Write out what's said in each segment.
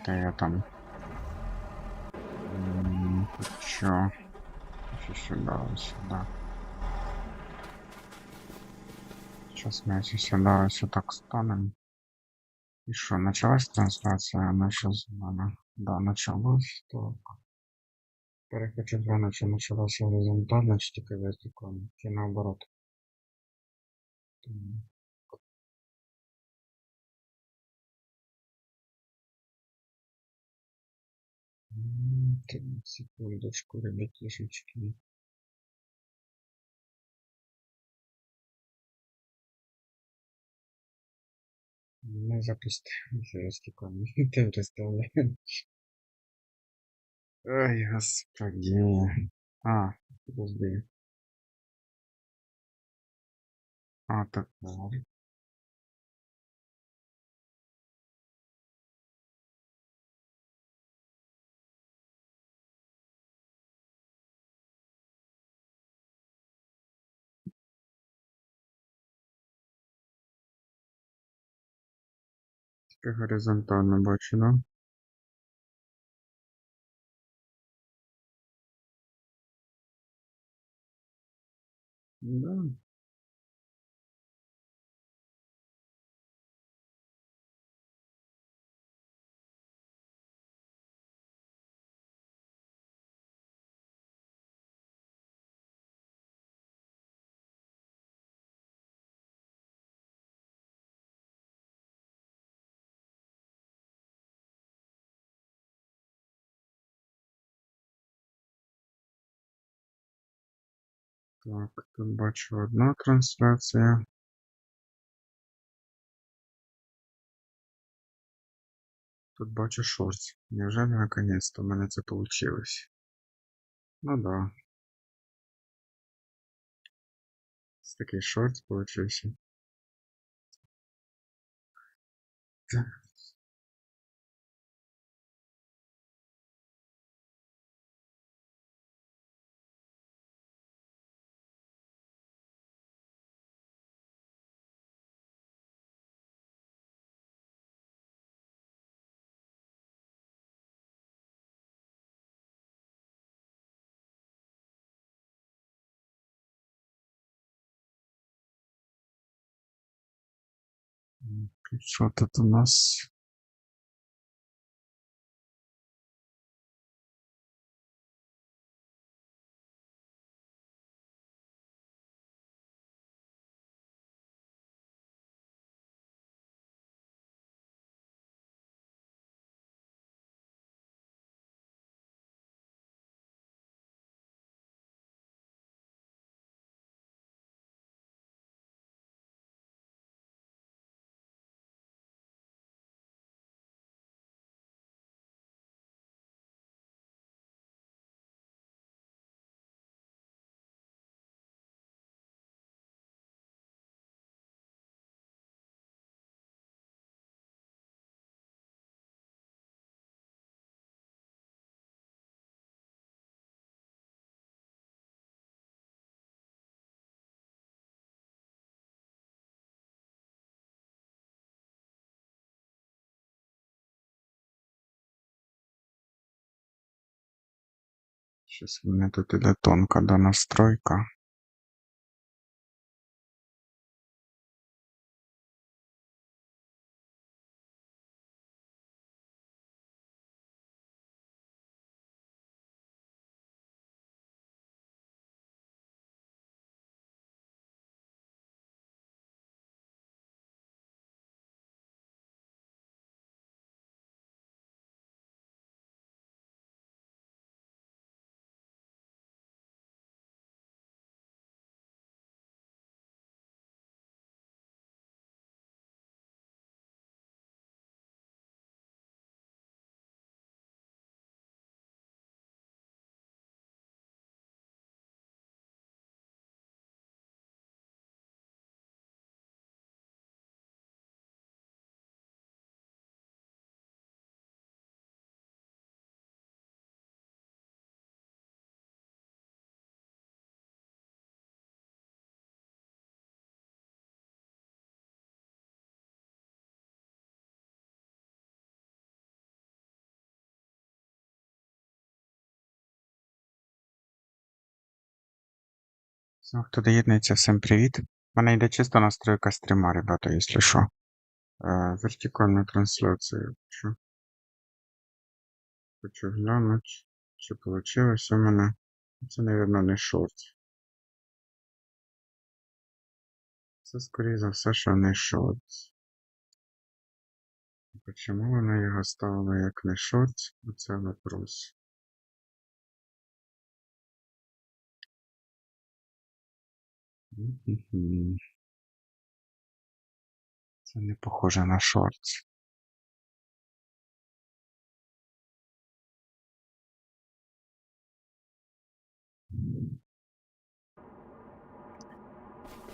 это я там хочу сюда, сюда. Сейчас мы если сюда, все так станем. И что, началась трансляция? Она сейчас, да, началась. Так. Перехочу глянути, чи началася горизонтально, чи тільки вертикально, чи наоборот. Так, секундочку, ребятишечки. Не запустив, зараз тікаю. Ти представляєш. Ой, господи. Подожди. Так. Тепер горизонтально бачу, да? Да. Так, тут бачу одна трансляція. Тут бачу шорт. Неужели наконец-то у мене це получилось? Ну да. Ось такий шорт получився. Що тут у нас? Щось у мене тут іде тонка донастройка. Всім, хто доєднується, всім привіт. У мене йде чисто настройка стріма, ребята, якщо що. Вертикальна трансляція. Хочу глянути, чи вийшло у мене. Це, мабуть, не шорт. Це, скоріше за все, що не шорт. Чому вони його ставили як не шорт? Оце вопрос. Це не похоже на шорт.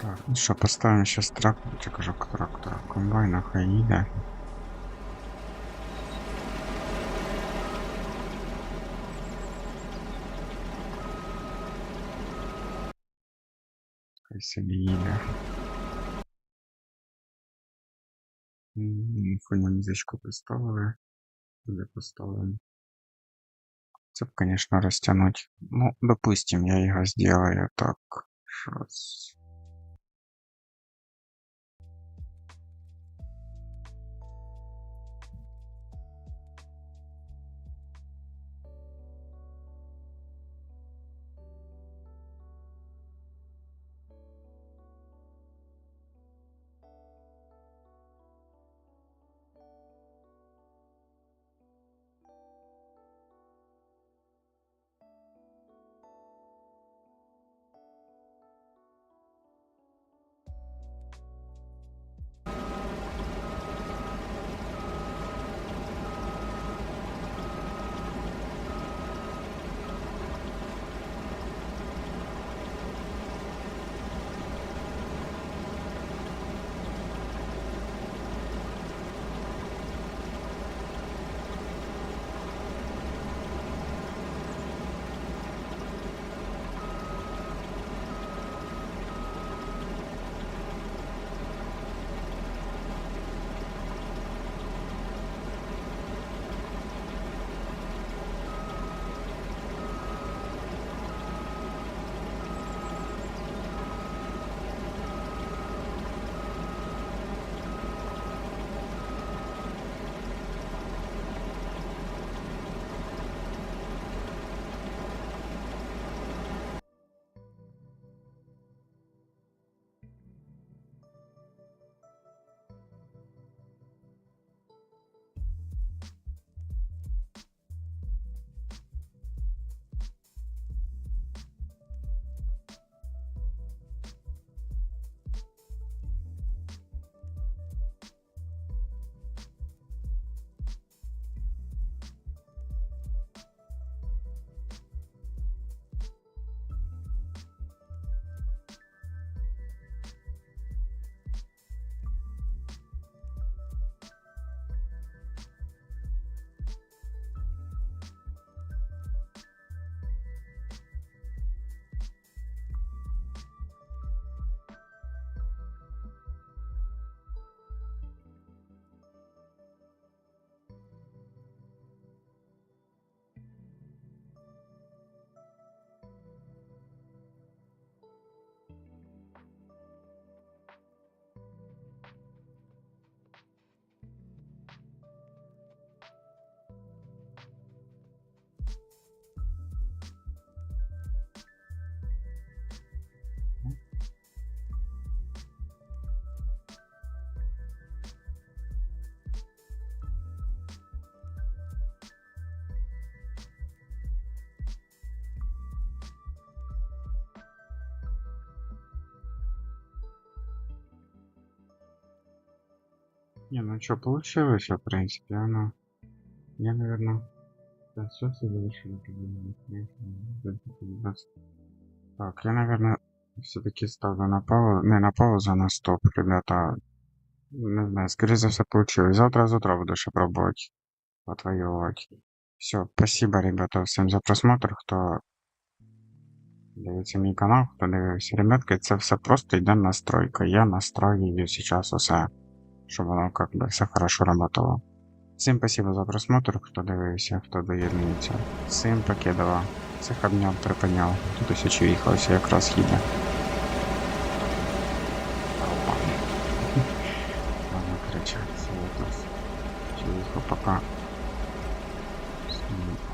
Так, ну що, поставимо зараз трактор, кажу, трактора комбайна, хай їде. Хай собі їде. Фоні музичку поставили. Буде поставлено. Це б, конечно, растянуть. Ну, допустим, я его сделаю так. Сейчас. Не, ну что, получилось, в принципе, оно. Я, наверное, все завершил. Так, я, наверное, все-таки ставлю на паузу, не на паузу, а на стоп, ребята. Не знаю, скорее за все получилось. Завтра с утра буду еще пробовать отвоевывать. Все, спасибо, ребята, всем за просмотр, хто дивиться мій канал, хто дивився. Ребятки, це все просто йде настройка. Я настроюю сейчас усе, щоб воно как бы все хорошо работало. Всім спасибо за просмотр, хто дивився, хто доєднується. Всім покидова. Всіх обняв, припиняв. Тут ось очі їхався, якраз їде. пока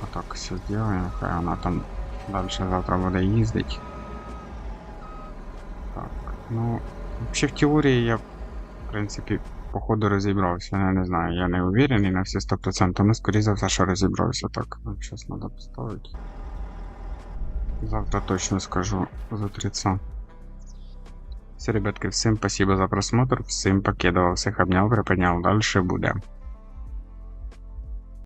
отак все сделаем, хай вона там дальше завтра буде їздить. Так, ну, взагалі в теорії я, в принципі, по ходу розібрався, я не знаю, я не уверений на всі 100%, но скоріше за все, що розібрався. Так, зараз треба поставити. Завтра точно скажу з утреца. Все, ребятки, всім спасибо за просмотр, всім покидав, всіх обняв, припиняв, дальше буде.